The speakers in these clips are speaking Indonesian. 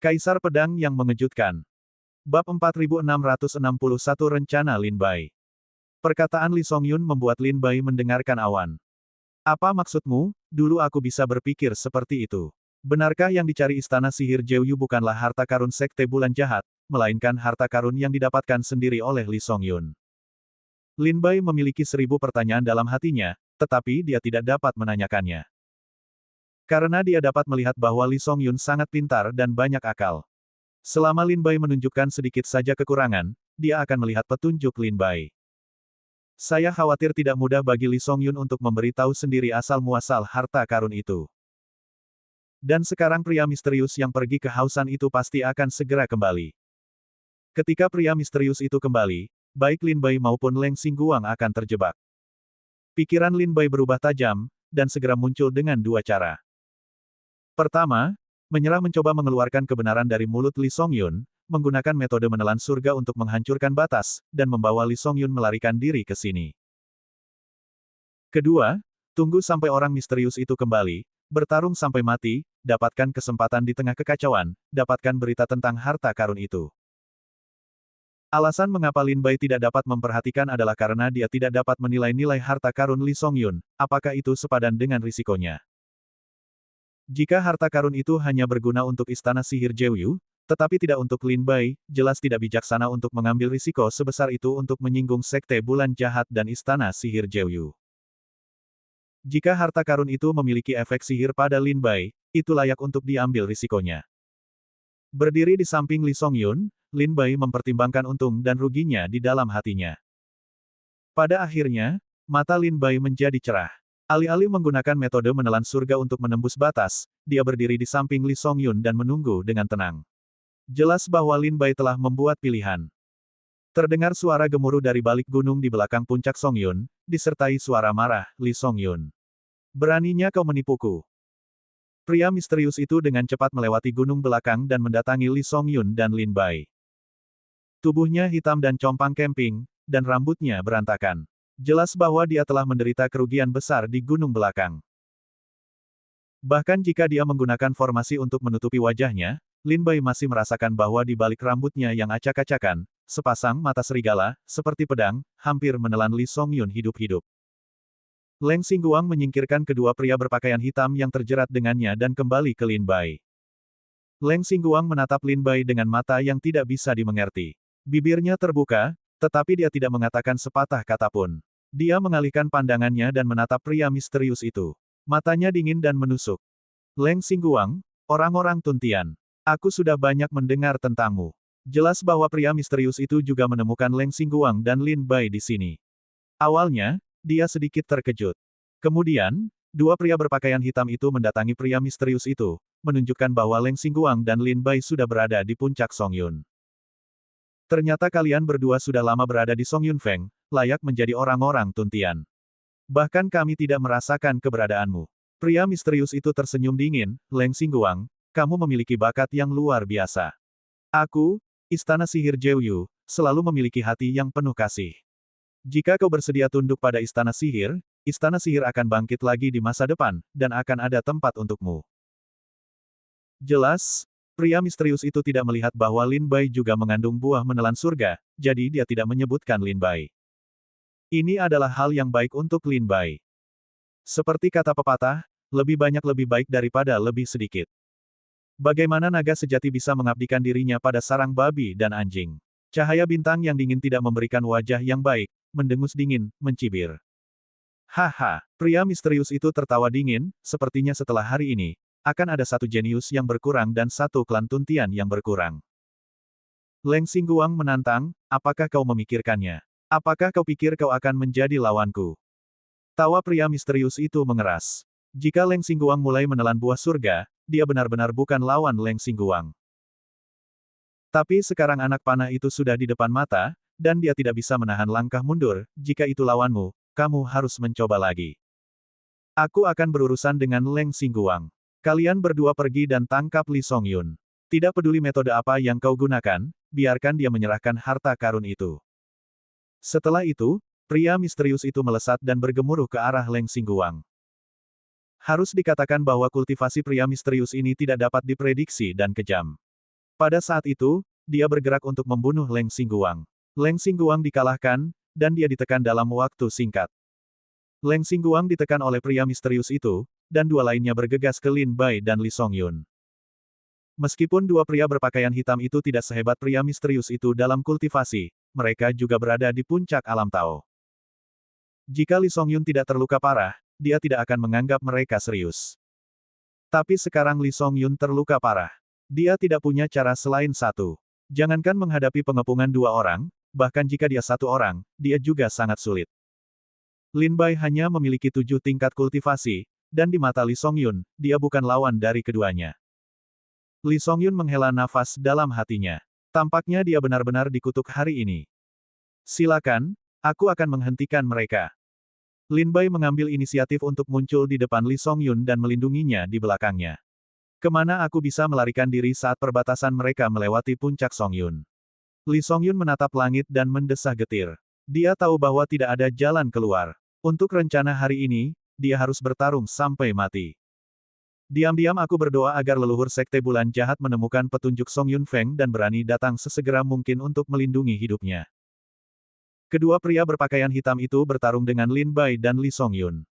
Kaisar Pedang yang Mengejutkan. Bab 4661 Rencana Lin Bai. Perkataan Li Songyun membuat Lin Bai mendengarkan awan. Apa maksudmu? Dulu aku bisa berpikir seperti itu. Benarkah yang dicari Istana Sihir Jeoyu bukanlah harta karun Sekte Bulan Jahat, melainkan harta karun yang didapatkan sendiri oleh Li Songyun? Lin Bai memiliki 1000 pertanyaan dalam hatinya, tetapi dia tidak dapat menanyakannya. Karena dia dapat melihat bahwa Li Songyun sangat pintar dan banyak akal. Selama Lin Bai menunjukkan sedikit saja kekurangan, dia akan melihat petunjuk Lin Bai. Saya khawatir tidak mudah bagi Li Songyun untuk memberitahu sendiri asal-muasal harta karun itu. Dan sekarang pria misterius yang pergi ke Hausan itu pasti akan segera kembali. Ketika pria misterius itu kembali, baik Lin Bai maupun Leng Xingguang akan terjebak. Pikiran Lin Bai berubah tajam, dan segera muncul dengan dua cara. Pertama, menyerah mencoba mengeluarkan kebenaran dari mulut Li Songyun, menggunakan metode menelan surga untuk menghancurkan batas, dan membawa Li Songyun melarikan diri ke sini. Kedua, tunggu sampai orang misterius itu kembali, bertarung sampai mati, dapatkan kesempatan di tengah kekacauan, dapatkan berita tentang harta karun itu. Alasan mengapa Lin Bai tidak dapat memperhatikan adalah karena dia tidak dapat menilai-nilai harta karun Li Songyun, apakah itu sepadan dengan risikonya. Jika harta karun itu hanya berguna untuk Istana Sihir Jeoyu, tetapi tidak untuk Lin Bai, jelas tidak bijaksana untuk mengambil risiko sebesar itu untuk menyinggung Sekte Bulan Jahat dan Istana Sihir Jeoyu. Jika harta karun itu memiliki efek sihir pada Lin Bai, itu layak untuk diambil risikonya. Berdiri di samping Li Songyun, Lin Bai mempertimbangkan untung dan ruginya di dalam hatinya. Pada akhirnya, mata Lin Bai menjadi cerah. Alih-alih menggunakan metode menelan surga untuk menembus batas, dia berdiri di samping Li Songyun dan menunggu dengan tenang. Jelas bahwa Lin Bai telah membuat pilihan. Terdengar suara gemuruh dari balik gunung di belakang puncak Songyun, disertai suara marah, Li Songyun. Beraninya kau menipuku. Pria misterius itu dengan cepat melewati gunung belakang dan mendatangi Li Songyun dan Lin Bai. Tubuhnya hitam dan compang camping, dan rambutnya berantakan. Jelas bahwa dia telah menderita kerugian besar di gunung belakang. Bahkan jika dia menggunakan formasi untuk menutupi wajahnya, Lin Bai masih merasakan bahwa di balik rambutnya yang acak-acakan, sepasang mata serigala, seperti pedang, hampir menelan Li Songyun hidup-hidup. Leng Xingguang menyingkirkan kedua pria berpakaian hitam yang terjerat dengannya dan kembali ke Lin Bai. Leng Xingguang menatap Lin Bai dengan mata yang tidak bisa dimengerti. Bibirnya terbuka, tetapi dia tidak mengatakan sepatah kata pun. Dia mengalihkan pandangannya dan menatap pria misterius itu. Matanya dingin dan menusuk. Leng Xingguang, orang-orang Tuntian. Aku sudah banyak mendengar tentangmu. Jelas bahwa pria misterius itu juga menemukan Leng Xingguang dan Lin Bai di sini. Awalnya, dia sedikit terkejut. Kemudian, dua pria berpakaian hitam itu mendatangi pria misterius itu, menunjukkan bahwa Leng Xingguang dan Lin Bai sudah berada di puncak Songyun. Ternyata kalian berdua sudah lama berada di Songyun Feng, layak menjadi orang-orang Tuntian. Bahkan kami tidak merasakan keberadaanmu. Pria misterius itu tersenyum dingin, Leng Xingguang, kamu memiliki bakat yang luar biasa. Aku, Istana Sihir Jeoyu, selalu memiliki hati yang penuh kasih. Jika kau bersedia tunduk pada Istana Sihir akan bangkit lagi di masa depan, dan akan ada tempat untukmu. Jelas, pria misterius itu tidak melihat bahwa Lin Bai juga mengandung buah menelan surga, jadi dia tidak menyebutkan Lin Bai. Ini adalah hal yang baik untuk Lin Bai. Seperti kata pepatah, lebih banyak lebih baik daripada lebih sedikit. Bagaimana naga sejati bisa mengabdikan dirinya pada sarang babi dan anjing? Cahaya bintang yang dingin tidak memberikan wajah yang baik, mendengus dingin, mencibir. Haha, pria misterius itu tertawa dingin, sepertinya setelah hari ini, akan ada satu jenius yang berkurang dan satu klan Tuntian yang berkurang. Leng Xingguang menantang, apakah kau memikirkannya? Apakah kau pikir kau akan menjadi lawanku? Tawa pria misterius itu mengeras. Jika Leng Xingguang mulai menelan buah surga, dia benar-benar bukan lawan Leng Xingguang. Tapi sekarang anak panah itu sudah di depan mata, dan dia tidak bisa menahan langkah mundur, jika itu lawanmu, kamu harus mencoba lagi. Aku akan berurusan dengan Leng Xingguang. Kalian berdua pergi dan tangkap Li Songyun. Tidak peduli metode apa yang kau gunakan, biarkan dia menyerahkan harta karun itu. Setelah itu, pria misterius itu melesat dan bergemuruh ke arah Leng Xingguang. Harus dikatakan bahwa kultivasi pria misterius ini tidak dapat diprediksi dan kejam. Pada saat itu, dia bergerak untuk membunuh Leng Xingguang. Leng Xingguang dikalahkan, dan dia ditekan dalam waktu singkat. Leng Xingguang ditekan oleh pria misterius itu, dan dua lainnya bergegas ke Lin Bai dan Li Songyun. Meskipun dua pria berpakaian hitam itu tidak sehebat pria misterius itu dalam kultivasi, mereka juga berada di puncak alam Tao. Jika Li Songyun tidak terluka parah, dia tidak akan menganggap mereka serius. Tapi sekarang Li Songyun terluka parah. Dia tidak punya cara selain satu. Jangankan menghadapi pengepungan dua orang, bahkan jika dia satu orang, dia juga sangat sulit. Lin Bai hanya memiliki 7 tingkat kultivasi, dan di mata Li Songyun, dia bukan lawan dari keduanya. Li Songyun menghela nafas dalam hatinya. Tampaknya dia benar-benar dikutuk hari ini. Silakan, aku akan menghentikan mereka. Lin Bai mengambil inisiatif untuk muncul di depan Li Songyun dan melindunginya di belakangnya. Kemana aku bisa melarikan diri saat perbatasan mereka melewati puncak Songyun? Li Songyun menatap langit dan mendesah getir. Dia tahu bahwa tidak ada jalan keluar. Untuk rencana hari ini, dia harus bertarung sampai mati. Diam-diam aku berdoa agar leluhur Sekte Bulan Jahat menemukan petunjuk Song Yun Feng dan berani datang sesegera mungkin untuk melindungi hidupnya. Kedua pria berpakaian hitam itu bertarung dengan Lin Bai dan Li Songyun.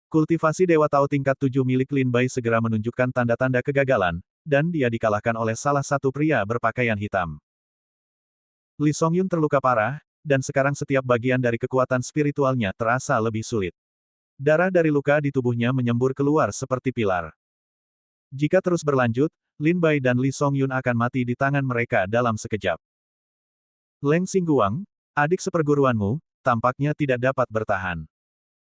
Kultivasi Dewa Tao tingkat 7 milik Lin Bai segera menunjukkan tanda-tanda kegagalan, dan dia dikalahkan oleh salah satu pria berpakaian hitam. Li Songyun terluka parah, dan sekarang setiap bagian dari kekuatan spiritualnya terasa lebih sulit. Darah dari luka di tubuhnya menyembur keluar seperti pilar. Jika terus berlanjut, Lin Bai dan Li Songyun akan mati di tangan mereka dalam sekejap. Leng Xingguang, adik seperguruanmu, tampaknya tidak dapat bertahan.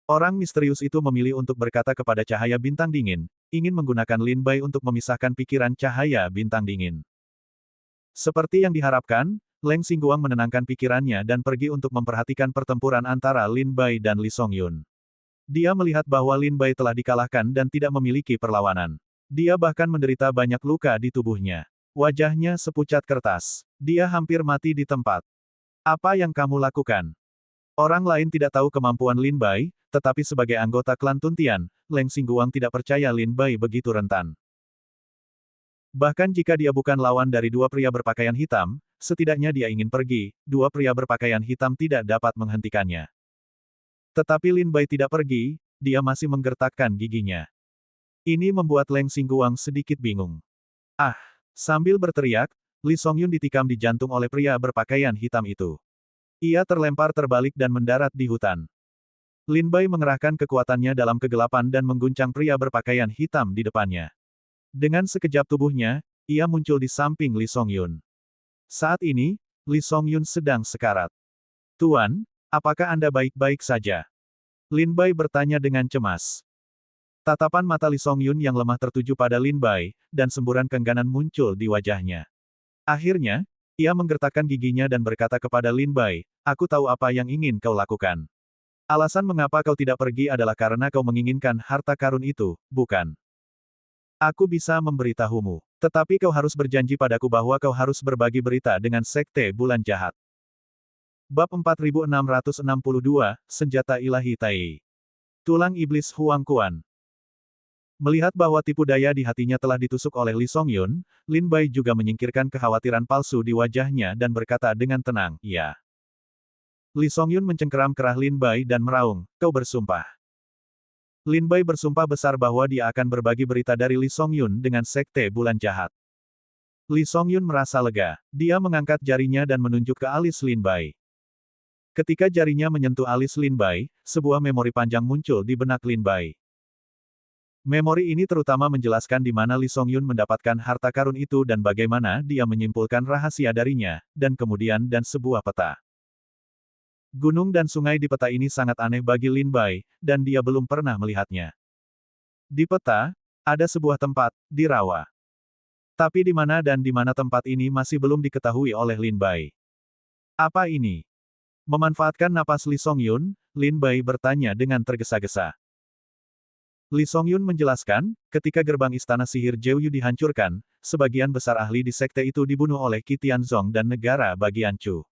Orang misterius itu memilih untuk berkata kepada cahaya bintang dingin, ingin menggunakan Lin Bai untuk memisahkan pikiran cahaya bintang dingin. Seperti yang diharapkan, Leng Xingguang menenangkan pikirannya dan pergi untuk memperhatikan pertempuran antara Lin Bai dan Li Songyun. Dia melihat bahwa Lin Bai telah dikalahkan dan tidak memiliki perlawanan. Dia bahkan menderita banyak luka di tubuhnya. Wajahnya sepucat kertas. Dia hampir mati di tempat. Apa yang kamu lakukan? Orang lain tidak tahu kemampuan Lin Bai, tetapi sebagai anggota klan Tuntian, Leng Xingguang tidak percaya Lin Bai begitu rentan. Bahkan jika dia bukan lawan dari dua pria berpakaian hitam, setidaknya dia ingin pergi, dua pria berpakaian hitam tidak dapat menghentikannya. Tetapi Lin Bai tidak pergi, dia masih menggertakkan giginya. Ini membuat Leng Xingguang sedikit bingung. Ah! Sambil berteriak, Li Songyun ditikam di jantung oleh pria berpakaian hitam itu. Ia terlempar terbalik dan mendarat di hutan. Lin Bai mengerahkan kekuatannya dalam kegelapan dan mengguncang pria berpakaian hitam di depannya. Dengan sekejap tubuhnya, ia muncul di samping Li Songyun. Saat ini, Li Songyun sedang sekarat. Tuan, apakah Anda baik-baik saja? Lin Bai bertanya dengan cemas. Tatapan mata Li Songyun yang lemah tertuju pada Lin Bai, dan semburan keengganan muncul di wajahnya. Akhirnya, ia menggertakkan giginya dan berkata kepada Lin Bai, aku tahu apa yang ingin kau lakukan. Alasan mengapa kau tidak pergi adalah karena kau menginginkan harta karun itu, bukan? Aku bisa memberitahumu. Tetapi kau harus berjanji padaku bahwa kau harus berbagi berita dengan Sekte Bulan Jahat. Bab 4662, Senjata Ilahi Tai. Tulang Iblis Huang Quan. Melihat bahwa tipu daya di hatinya telah ditusuk oleh Li Songyun, Lin Bai juga menyingkirkan kekhawatiran palsu di wajahnya dan berkata dengan tenang, ya. Li Songyun mencengkeram kerah Lin Bai dan meraung, kau bersumpah. Lin Bai bersumpah besar bahwa dia akan berbagi berita dari Li Songyun dengan Sekte Bulan Jahat. Li Songyun merasa lega. Dia mengangkat jarinya dan menunjuk ke alis Lin Bai. Ketika jarinya menyentuh alis Lin Bai, sebuah memori panjang muncul di benak Lin Bai. Memori ini terutama menjelaskan di mana Li Songyun mendapatkan harta karun itu dan bagaimana dia menyimpulkan rahasia darinya, dan kemudian sebuah peta. Gunung dan sungai di peta ini sangat aneh bagi Lin Bai, dan dia belum pernah melihatnya. Di peta, ada sebuah tempat, di rawa. Tapi di mana tempat ini masih belum diketahui oleh Lin Bai. Apa ini? Memanfaatkan napas Li Songyun, Lin Bai bertanya dengan tergesa-gesa. Li Songyun menjelaskan, ketika gerbang istana sihir Jeoyu dihancurkan, sebagian besar ahli di sekte itu dibunuh oleh Qi Tianzong dan negara bagian Chu.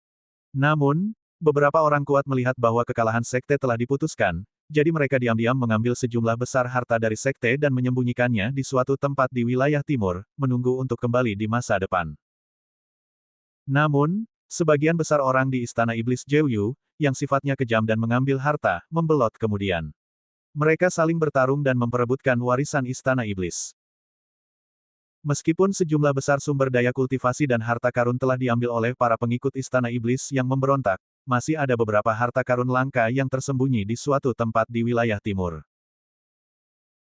Namun, beberapa orang kuat melihat bahwa kekalahan sekte telah diputuskan, jadi mereka diam-diam mengambil sejumlah besar harta dari sekte dan menyembunyikannya di suatu tempat di wilayah timur, menunggu untuk kembali di masa depan. Namun, sebagian besar orang di Istana Iblis Jeoyu, yang sifatnya kejam dan mengambil harta, membelot kemudian. Mereka saling bertarung dan memperebutkan warisan Istana Iblis. Meskipun sejumlah besar sumber daya kultivasi dan harta karun telah diambil oleh para pengikut Istana Iblis yang memberontak, masih ada beberapa harta karun langka yang tersembunyi di suatu tempat di wilayah timur.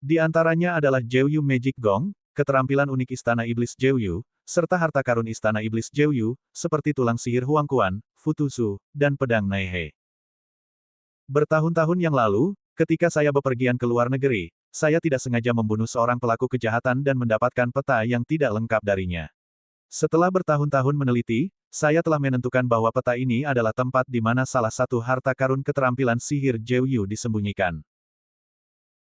Di antaranya adalah Jeoyu Magic Gong, keterampilan unik Istana Iblis Jeoyu, serta harta karun Istana Iblis Jeoyu, seperti tulang sihir Huangquan, Futusu, dan pedang Naihe. Bertahun-tahun yang lalu, ketika saya bepergian ke luar negeri, saya tidak sengaja membunuh seorang pelaku kejahatan dan mendapatkan peta yang tidak lengkap darinya. Setelah bertahun-tahun meneliti, saya telah menentukan bahwa peta ini adalah tempat di mana salah satu harta karun keterampilan sihir Jeoyu disembunyikan.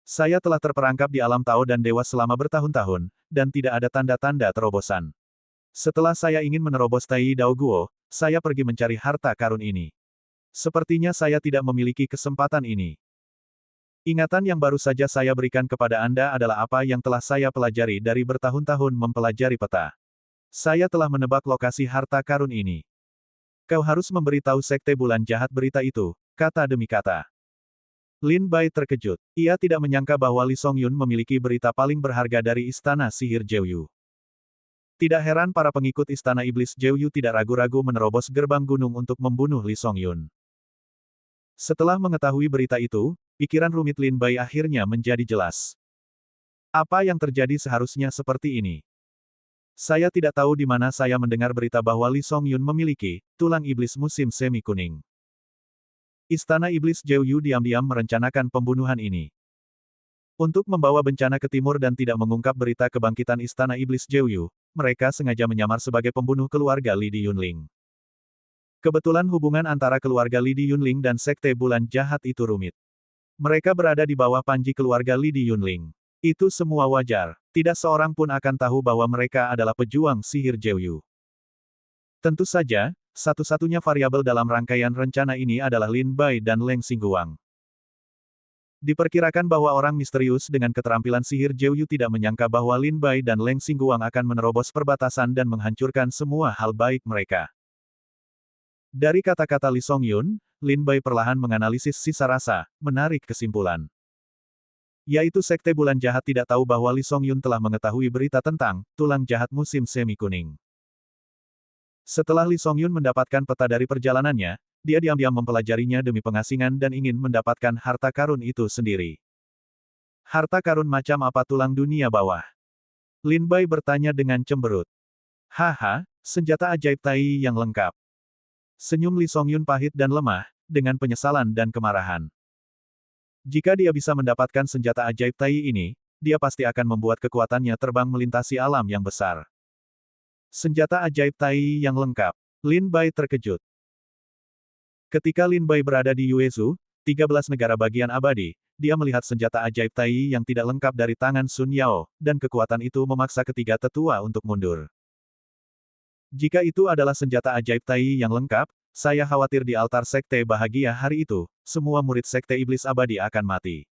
Saya telah terperangkap di alam Tao dan Dewa selama bertahun-tahun, dan tidak ada tanda-tanda terobosan. Setelah saya ingin menerobos Tai Dao Guo, saya pergi mencari harta karun ini. Sepertinya saya tidak memiliki kesempatan ini. Ingatan yang baru saja saya berikan kepada Anda adalah apa yang telah saya pelajari dari bertahun-tahun mempelajari peta. Saya telah menebak lokasi harta karun ini. Kau harus memberitahu Sekte Bulan Jahat berita itu, kata demi kata. Lin Bai terkejut. Ia tidak menyangka bahwa Li Songyun memiliki berita paling berharga dari Istana Sihir Jeoyu. Tidak heran para pengikut Istana Iblis Jeoyu tidak ragu-ragu menerobos gerbang gunung untuk membunuh Li Songyun. Setelah mengetahui berita itu, pikiran rumit Lin Bai akhirnya menjadi jelas. Apa yang terjadi seharusnya seperti ini. Saya tidak tahu di mana saya mendengar berita bahwa Li Songyun memiliki tulang iblis musim semi kuning. Istana Iblis Jeoyu diam-diam merencanakan pembunuhan ini. Untuk membawa bencana ke timur dan tidak mengungkap berita kebangkitan Istana Iblis Jeoyu, mereka sengaja menyamar sebagai pembunuh keluarga Li Di Yunling. Kebetulan hubungan antara keluarga Li Di Yunling dan Sekte Bulan Jahat itu rumit. Mereka berada di bawah panji keluarga Li Di Yunling. Itu semua wajar. Tidak seorang pun akan tahu bahwa mereka adalah pejuang sihir Jeoyu. Tentu saja, satu-satunya variabel dalam rangkaian rencana ini adalah Lin Bai dan Leng Xingguang. Diperkirakan bahwa orang misterius dengan keterampilan sihir Jeoyu tidak menyangka bahwa Lin Bai dan Leng Xingguang akan menerobos perbatasan dan menghancurkan semua hal baik mereka. Dari kata-kata Li Songyun, Lin Bai perlahan menganalisis sisa rasa, menarik kesimpulan. Yaitu Sekte Bulan Jahat tidak tahu bahwa Li Songyun telah mengetahui berita tentang tulang jahat musim semi kuning. Setelah Li Songyun mendapatkan peta dari perjalanannya, dia diam-diam mempelajarinya demi pengasingan dan ingin mendapatkan harta karun itu sendiri. Harta karun macam apa tulang dunia bawah? Lin Bai bertanya dengan cemberut. Haha, senjata ajaib Tai yang lengkap. Senyum Li Songyun pahit dan lemah, dengan penyesalan dan kemarahan. Jika dia bisa mendapatkan senjata ajaib Tai ini, dia pasti akan membuat kekuatannya terbang melintasi alam yang besar. Senjata ajaib Tai yang lengkap. Lin Bai terkejut. Ketika Lin Bai berada di Yuezhou, 13 negara bagian abadi, dia melihat senjata ajaib Tai yang tidak lengkap dari tangan Sun Yao, dan kekuatan itu memaksa ketiga tetua untuk mundur. Jika itu adalah senjata ajaib Tai yang lengkap, saya khawatir di altar Sekte Bahagia hari itu, semua murid Sekte Iblis Abadi akan mati.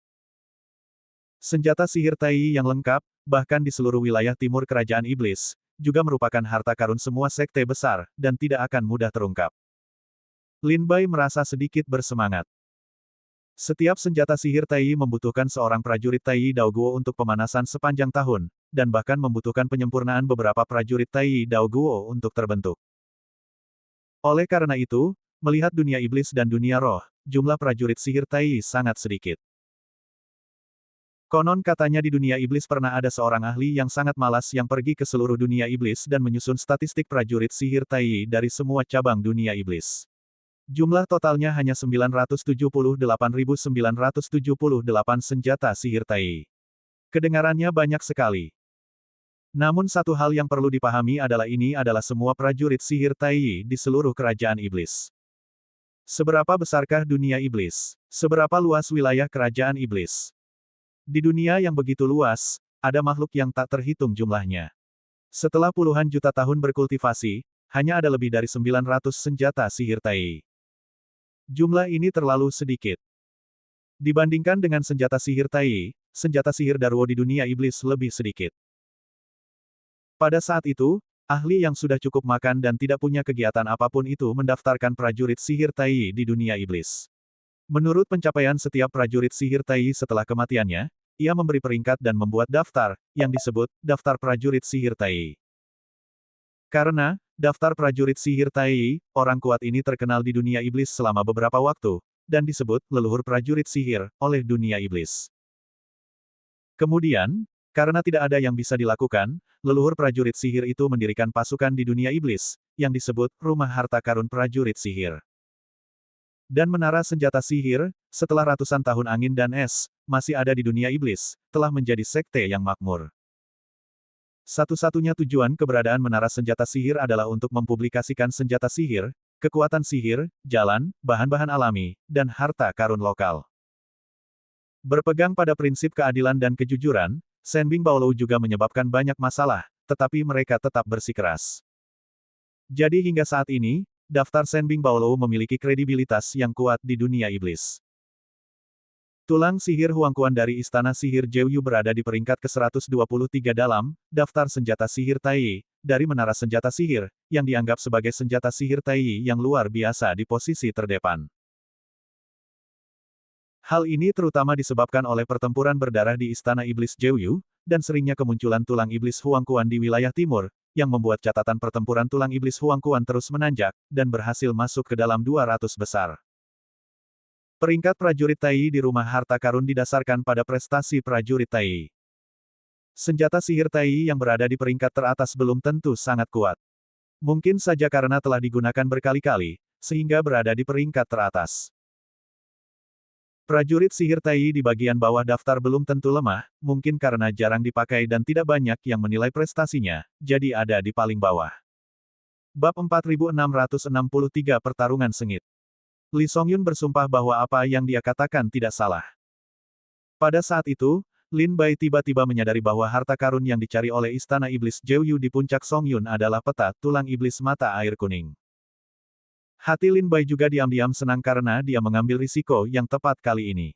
Senjata sihir Tai yang lengkap, bahkan di seluruh wilayah timur Kerajaan Iblis, juga merupakan harta karun semua sekte besar, dan tidak akan mudah terungkap. Lin Bai merasa sedikit bersemangat. Setiap senjata sihir Tai membutuhkan seorang prajurit Tai Dao Guo untuk pemanasan sepanjang tahun, dan bahkan membutuhkan penyempurnaan beberapa prajurit Tai Dao Guo untuk terbentuk. Oleh karena itu, melihat dunia iblis dan dunia roh, jumlah prajurit sihir Tai sangat sedikit. Konon katanya di dunia iblis pernah ada seorang ahli yang sangat malas yang pergi ke seluruh dunia iblis dan menyusun statistik prajurit sihir Tai dari semua cabang dunia iblis. Jumlah totalnya hanya 978.978 senjata sihir Tai. Kedengarannya banyak sekali. Namun satu hal yang perlu dipahami adalah ini adalah semua prajurit sihir Tai di seluruh kerajaan iblis. Seberapa besarkah dunia iblis? Seberapa luas wilayah kerajaan iblis? Di dunia yang begitu luas, ada makhluk yang tak terhitung jumlahnya. Setelah puluhan juta tahun berkultivasi, hanya ada lebih dari 900 senjata sihir Tai. Jumlah ini terlalu sedikit. Dibandingkan dengan senjata sihir Tai, senjata sihir Daruo di dunia iblis lebih sedikit. Pada saat itu, ahli yang sudah cukup makan dan tidak punya kegiatan apapun itu mendaftarkan prajurit sihir Tai di dunia iblis. Menurut pencapaian setiap prajurit sihir Tai setelah kematiannya, ia memberi peringkat dan membuat daftar, yang disebut Daftar Prajurit Sihir Tai. Karena, daftar prajurit sihir Tai, orang kuat ini terkenal di dunia iblis selama beberapa waktu, dan disebut leluhur prajurit sihir oleh dunia iblis. Kemudian, karena tidak ada yang bisa dilakukan, leluhur prajurit sihir itu mendirikan pasukan di dunia iblis, yang disebut Rumah Harta Karun Prajurit Sihir. Dan menara senjata sihir, setelah ratusan tahun angin dan es, masih ada di dunia iblis, telah menjadi sekte yang makmur. Satu-satunya tujuan keberadaan menara senjata sihir adalah untuk mempublikasikan senjata sihir, kekuatan sihir, jalan, bahan-bahan alami, dan harta karun lokal. Berpegang pada prinsip keadilan dan kejujuran, Shenbing Baolou juga menyebabkan banyak masalah, tetapi mereka tetap bersikeras. Jadi hingga saat ini, daftar Shenbing Baolou memiliki kredibilitas yang kuat di dunia iblis. Tulang sihir Huangquan dari Istana Sihir Jeoyu berada di peringkat ke-123 dalam daftar senjata sihir Tai, dari menara senjata sihir, yang dianggap sebagai senjata sihir Tai yang luar biasa di posisi terdepan. Hal ini terutama disebabkan oleh pertempuran berdarah di Istana Iblis Jeoyu, dan seringnya kemunculan tulang iblis Huangquan di wilayah timur, yang membuat catatan pertempuran tulang iblis Huangquan terus menanjak, dan berhasil masuk ke dalam 200 besar. Peringkat prajurit Tai di Rumah Harta Karun didasarkan pada prestasi prajurit Tai. Senjata sihir Tai yang berada di peringkat teratas belum tentu sangat kuat. Mungkin saja karena telah digunakan berkali-kali, sehingga berada di peringkat teratas. Prajurit sihir Tai di bagian bawah daftar belum tentu lemah, mungkin karena jarang dipakai dan tidak banyak yang menilai prestasinya, jadi ada di paling bawah. Bab 4663 Pertarungan Sengit. Li Songyun bersumpah bahwa apa yang dia katakan tidak salah. Pada saat itu, Lin Bai tiba-tiba menyadari bahwa harta karun yang dicari oleh Istana Iblis Jeoyu di puncak Songyun adalah peta tulang iblis mata air kuning. Hati Lin Bai juga diam-diam senang karena dia mengambil risiko yang tepat kali ini.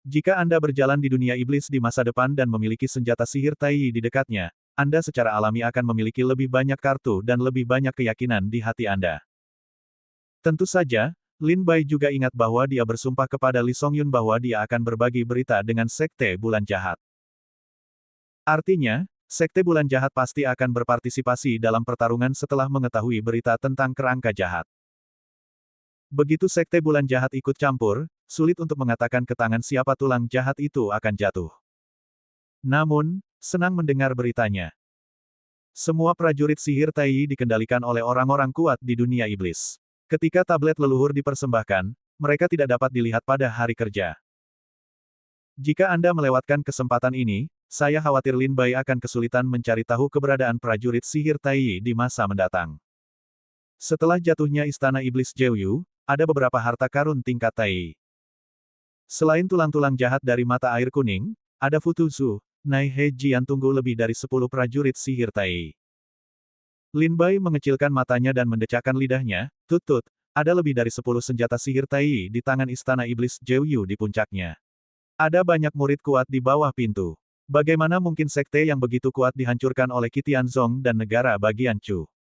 Jika Anda berjalan di dunia iblis di masa depan dan memiliki senjata sihir Tai di dekatnya, Anda secara alami akan memiliki lebih banyak kartu dan lebih banyak keyakinan di hati Anda. Tentu saja, Lin Bai juga ingat bahwa dia bersumpah kepada Li Songyun bahwa dia akan berbagi berita dengan Sekte Bulan Jahat. Artinya, Sekte Bulan Jahat pasti akan berpartisipasi dalam pertarungan setelah mengetahui berita tentang kerangka jahat. Begitu Sekte Bulan Jahat ikut campur, sulit untuk mengatakan ke tangan siapa tulang jahat itu akan jatuh. Namun, senang mendengar beritanya. Semua prajurit sihir Tai dikendalikan oleh orang-orang kuat di dunia iblis. Ketika tablet leluhur dipersembahkan, mereka tidak dapat dilihat pada hari kerja. Jika Anda melewatkan kesempatan ini, saya khawatir Lin Bai akan kesulitan mencari tahu keberadaan prajurit sihir Tai di masa mendatang. Setelah jatuhnya Istana Iblis Jeoyu, ada beberapa harta karun tingkat Tai. Selain tulang-tulang jahat dari mata air kuning, ada Futuzu, Nai He Jian tunggu lebih dari 10 prajurit sihir Tai. Lin Bai mengecilkan matanya dan mendecakkan lidahnya, tut-tut, ada lebih dari 10 senjata sihir Tai di tangan Istana Iblis Jeoyu di puncaknya. Ada banyak murid kuat di bawah pintu. Bagaimana mungkin sekte yang begitu kuat dihancurkan oleh Qitianzong dan negara bagian Chu?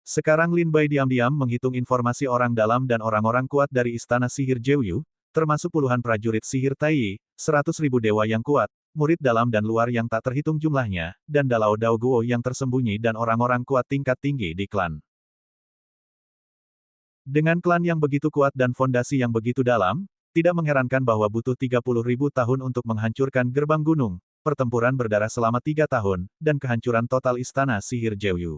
Sekarang Lin Bai diam-diam menghitung informasi orang dalam dan orang-orang kuat dari Istana Sihir Jeoyu, termasuk puluhan prajurit sihir Tai, 100.000 dewa yang kuat, murid dalam dan luar yang tak terhitung jumlahnya, dan Dalao Dao Guo yang tersembunyi dan orang-orang kuat tingkat tinggi di klan. Dengan klan yang begitu kuat dan fondasi yang begitu dalam, tidak mengherankan bahwa butuh 30.000 tahun untuk menghancurkan gerbang gunung, pertempuran berdarah selama 3 tahun, dan kehancuran total Istana Sihir Jeoyu.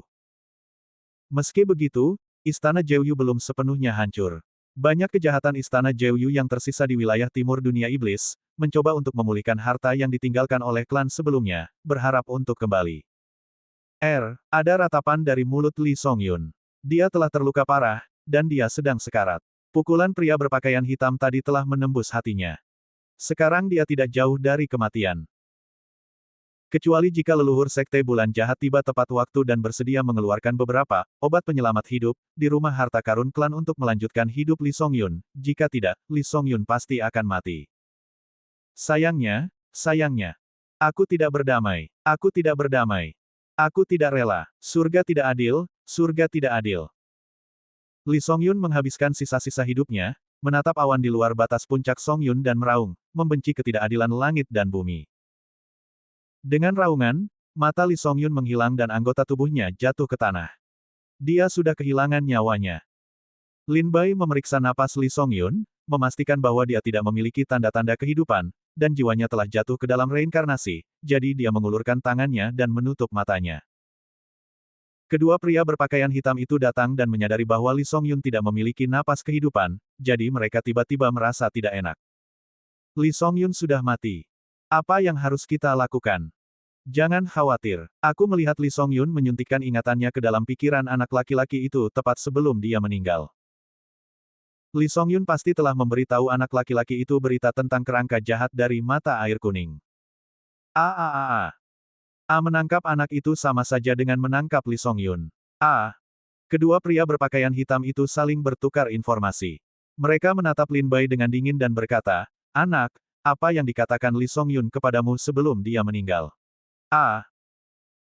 Meski begitu, Istana Jeoyu belum sepenuhnya hancur. Banyak kejahatan Istana Jeoyu yang tersisa di wilayah timur dunia iblis, mencoba untuk memulihkan harta yang ditinggalkan oleh klan sebelumnya, berharap untuk kembali. Ada ratapan dari mulut Li Songyun. Dia telah terluka parah, dan dia sedang sekarat. Pukulan pria berpakaian hitam tadi telah menembus hatinya. Sekarang dia tidak jauh dari kematian. Kecuali jika leluhur Sekte Bulan Jahat tiba tepat waktu dan bersedia mengeluarkan beberapa obat penyelamat hidup di rumah harta karun klan untuk melanjutkan hidup Lee Songyun. Jika tidak, Lee Songyun pasti akan mati. Sayangnya, aku tidak berdamai. Aku tidak berdamai. Aku tidak rela. Surga tidak adil, surga tidak adil. Lee Songyun menghabiskan sisa-sisa hidupnya, menatap awan di luar batas puncak Songyun dan meraung, membenci ketidakadilan langit dan bumi. Dengan raungan, mata Lee Songyun menghilang dan anggota tubuhnya jatuh ke tanah. Dia sudah kehilangan nyawanya. Lin Bai memeriksa napas Lee Songyun, memastikan bahwa dia tidak memiliki tanda-tanda kehidupan, dan jiwanya telah jatuh ke dalam reinkarnasi, jadi dia mengulurkan tangannya dan menutup matanya. Kedua pria berpakaian hitam itu datang dan menyadari bahwa Lee Songyun tidak memiliki napas kehidupan, jadi mereka tiba-tiba merasa tidak enak. Lee Songyun sudah mati. Apa yang harus kita lakukan? Jangan khawatir. Aku melihat Lee Songyun menyuntikkan ingatannya ke dalam pikiran anak laki-laki itu tepat sebelum dia meninggal. Lee Songyun pasti telah memberitahu anak laki-laki itu berita tentang kerangka jahat dari mata air kuning. Menangkap anak itu sama saja dengan menangkap Lee Songyun. Kedua pria berpakaian hitam itu saling bertukar informasi. Mereka menatap Lin Bai dengan dingin dan berkata, "Anak, apa yang dikatakan Lee Songyun kepadamu sebelum dia meninggal?"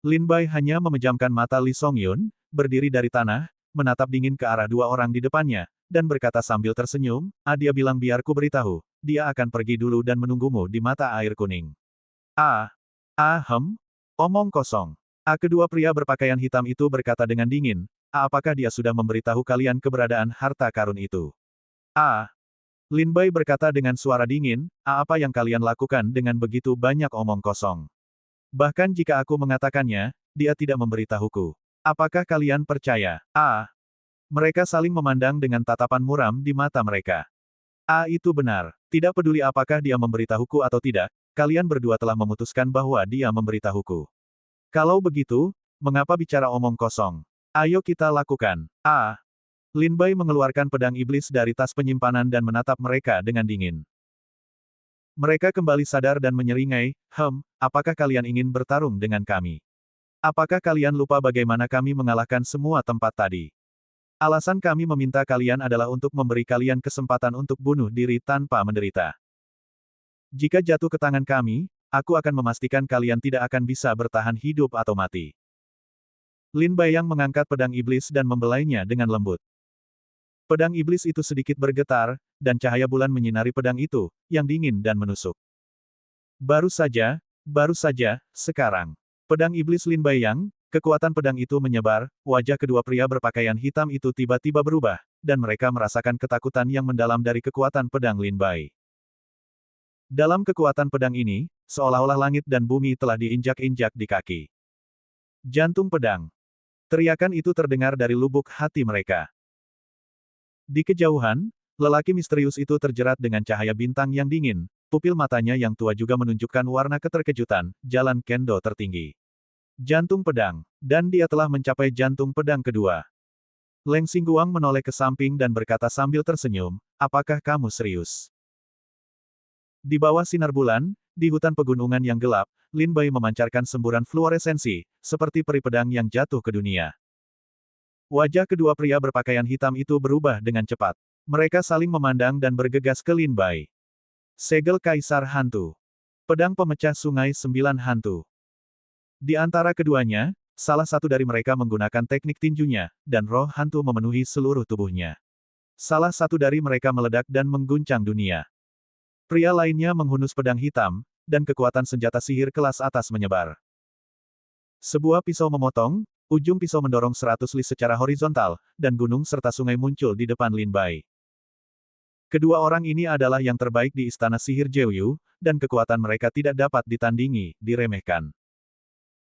Lin Bai hanya memejamkan mata Lee Songyun, berdiri dari tanah, menatap dingin ke arah dua orang di depannya, dan berkata sambil tersenyum, dia bilang biar ku beritahu, dia akan pergi dulu dan menunggumu di mata air kuning. Omong kosong. Kedua pria berpakaian hitam itu berkata dengan dingin, apakah dia sudah memberitahu kalian keberadaan harta karun itu? Lin Bai berkata dengan suara dingin, apa yang kalian lakukan dengan begitu banyak omong kosong? Bahkan jika aku mengatakannya, dia tidak memberitahuku. Apakah kalian percaya? Mereka saling memandang dengan tatapan muram di mata mereka. Itu benar. Tidak peduli apakah dia memberitahuku atau tidak, kalian berdua telah memutuskan bahwa dia memberitahuku. Kalau begitu, mengapa bicara omong kosong? Ayo kita lakukan. Lin Bai mengeluarkan pedang iblis dari tas penyimpanan dan menatap mereka dengan dingin. Mereka kembali sadar dan menyeringai, apakah kalian ingin bertarung dengan kami? Apakah kalian lupa bagaimana kami mengalahkan semua tempat tadi? Alasan kami meminta kalian adalah untuk memberi kalian kesempatan untuk bunuh diri tanpa menderita. Jika jatuh ke tangan kami, aku akan memastikan kalian tidak akan bisa bertahan hidup atau mati. Lin Bayang mengangkat pedang iblis dan membelainya dengan lembut. Pedang iblis itu sedikit bergetar, dan cahaya bulan menyinari pedang itu, yang dingin dan menusuk. Baru saja, sekarang. Pedang iblis Lin Bayang, kekuatan pedang itu menyebar, wajah kedua pria berpakaian hitam itu tiba-tiba berubah, dan mereka merasakan ketakutan yang mendalam dari kekuatan pedang Lin Bai. Dalam kekuatan pedang ini, seolah-olah langit dan bumi telah diinjak-injak di kaki. Jantung pedang. Teriakan itu terdengar dari lubuk hati mereka. Di kejauhan, lelaki misterius itu terjerat dengan cahaya bintang yang dingin, pupil matanya yang tua juga menunjukkan warna keterkejutan, jalan kendo tertinggi. Jantung pedang. Dan dia telah mencapai jantung pedang kedua. Leng Xingguang menoleh ke samping dan berkata sambil tersenyum, apakah kamu serius? Di bawah sinar bulan, di hutan pegunungan yang gelap, Lin Bai memancarkan semburan fluoresensi, seperti peri pedang yang jatuh ke dunia. Wajah kedua pria berpakaian hitam itu berubah dengan cepat. Mereka saling memandang dan bergegas ke Lin Bai. Segel Kaisar Hantu. Pedang pemecah sungai 9 hantu. Di antara keduanya, salah satu dari mereka menggunakan teknik tinjunya, dan roh hantu memenuhi seluruh tubuhnya. Salah satu dari mereka meledak dan mengguncang dunia. Pria lainnya menghunus pedang hitam, dan kekuatan senjata sihir kelas atas menyebar. Sebuah pisau memotong, ujung pisau mendorong 100 li secara horizontal, dan gunung serta sungai muncul di depan Lin Bai. Kedua orang ini adalah yang terbaik di istana sihir Jeoyu, dan kekuatan mereka tidak dapat ditandingi, diremehkan.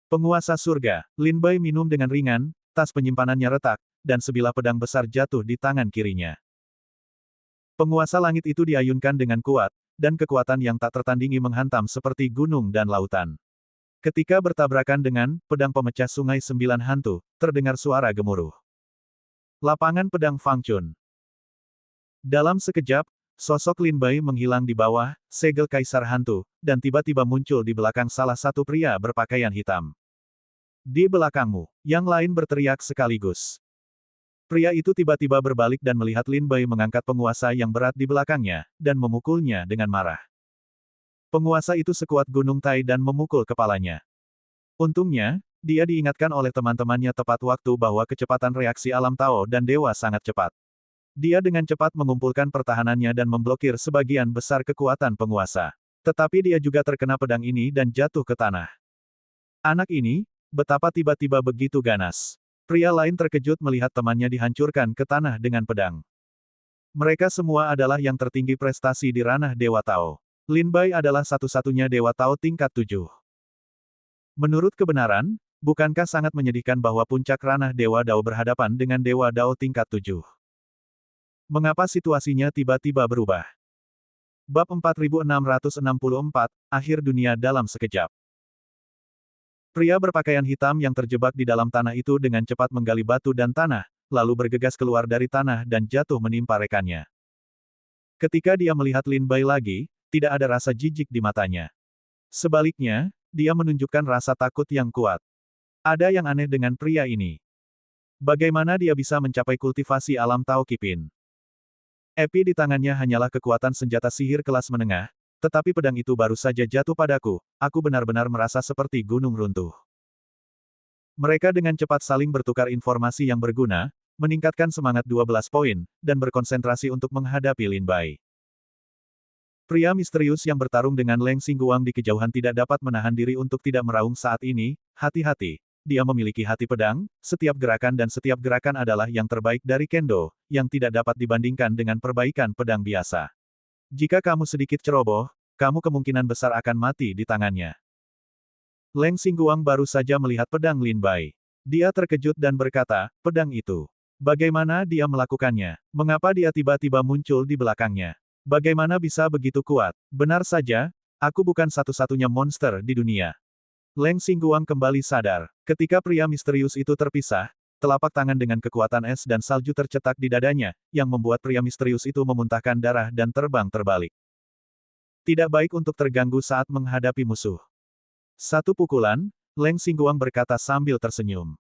Penguasa surga, Lin Bai minum dengan ringan, tas penyimpanannya retak, dan sebilah pedang besar jatuh di tangan kirinya. Penguasa langit itu diayunkan dengan kuat, dan kekuatan yang tak tertandingi menghantam seperti gunung dan lautan. Ketika bertabrakan dengan pedang pemecah sungai 9 hantu, terdengar suara gemuruh. Lapangan pedang Fangchun. Dalam sekejap, Sosok Lin Bai menghilang di bawah, segel kaisar hantu, dan tiba-tiba muncul di belakang salah satu pria berpakaian hitam. Di belakangmu, yang lain berteriak sekaligus. Pria itu tiba-tiba berbalik dan melihat Lin Bai mengangkat penguasa yang berat di belakangnya, dan memukulnya dengan marah. Penguasa itu sekuat gunung Tai dan memukul kepalanya. Untungnya, dia diingatkan oleh teman-temannya tepat waktu bahwa kecepatan reaksi alam Tao dan Dewa sangat cepat. Dia dengan cepat mengumpulkan pertahanannya dan memblokir sebagian besar kekuatan penguasa. Tetapi dia juga terkena pedang ini dan jatuh ke tanah. Anak ini, betapa tiba-tiba begitu ganas. Pria lain terkejut melihat temannya dihancurkan ke tanah dengan pedang. Mereka semua adalah yang tertinggi prestasi di ranah Dewa Tao. Lin Bai adalah satu-satunya Dewa Tao tingkat 7. Menurut kebenaran, bukankah sangat menyedihkan bahwa puncak ranah Dewa Dao berhadapan dengan Dewa Dao tingkat 7? Mengapa situasinya tiba-tiba berubah? Bab 4664, Akhir Dunia dalam Sekejap. Pria berpakaian hitam yang terjebak di dalam tanah itu dengan cepat menggali batu dan tanah, lalu bergegas keluar dari tanah dan jatuh menimpa rekannya. Ketika dia melihat Lin Bai lagi, tidak ada rasa jijik di matanya. Sebaliknya, dia menunjukkan rasa takut yang kuat. Ada yang aneh dengan pria ini. Bagaimana dia bisa mencapai kultivasi alam Tao Qipin? Epi di tangannya hanyalah kekuatan senjata sihir kelas menengah, tetapi pedang itu baru saja jatuh padaku, aku benar-benar merasa seperti gunung runtuh. Mereka dengan cepat saling bertukar informasi yang berguna, meningkatkan semangat 12 poin, dan berkonsentrasi untuk menghadapi Lin Bai. Pria misterius yang bertarung dengan Leng Xingguang di kejauhan tidak dapat menahan diri untuk tidak meraung saat ini, hati-hati. Dia memiliki hati pedang, setiap gerakan dan setiap gerakan adalah yang terbaik dari Kendo, yang tidak dapat dibandingkan dengan perbaikan pedang biasa. Jika kamu sedikit ceroboh, kamu kemungkinan besar akan mati di tangannya. Leng Xingguang baru saja melihat pedang Lin Bai. Dia terkejut dan berkata, pedang itu. Bagaimana dia melakukannya? Mengapa dia tiba-tiba muncul di belakangnya? Bagaimana bisa begitu kuat? Benar saja, aku bukan satu-satunya monster di dunia. Leng Xingguang kembali sadar. Ketika pria misterius itu terpisah, telapak tangan dengan kekuatan es dan salju tercetak di dadanya, yang membuat pria misterius itu memuntahkan darah dan terbang terbalik. Tidak baik untuk terganggu saat menghadapi musuh. Satu pukulan, Leng Xingguang berkata sambil tersenyum.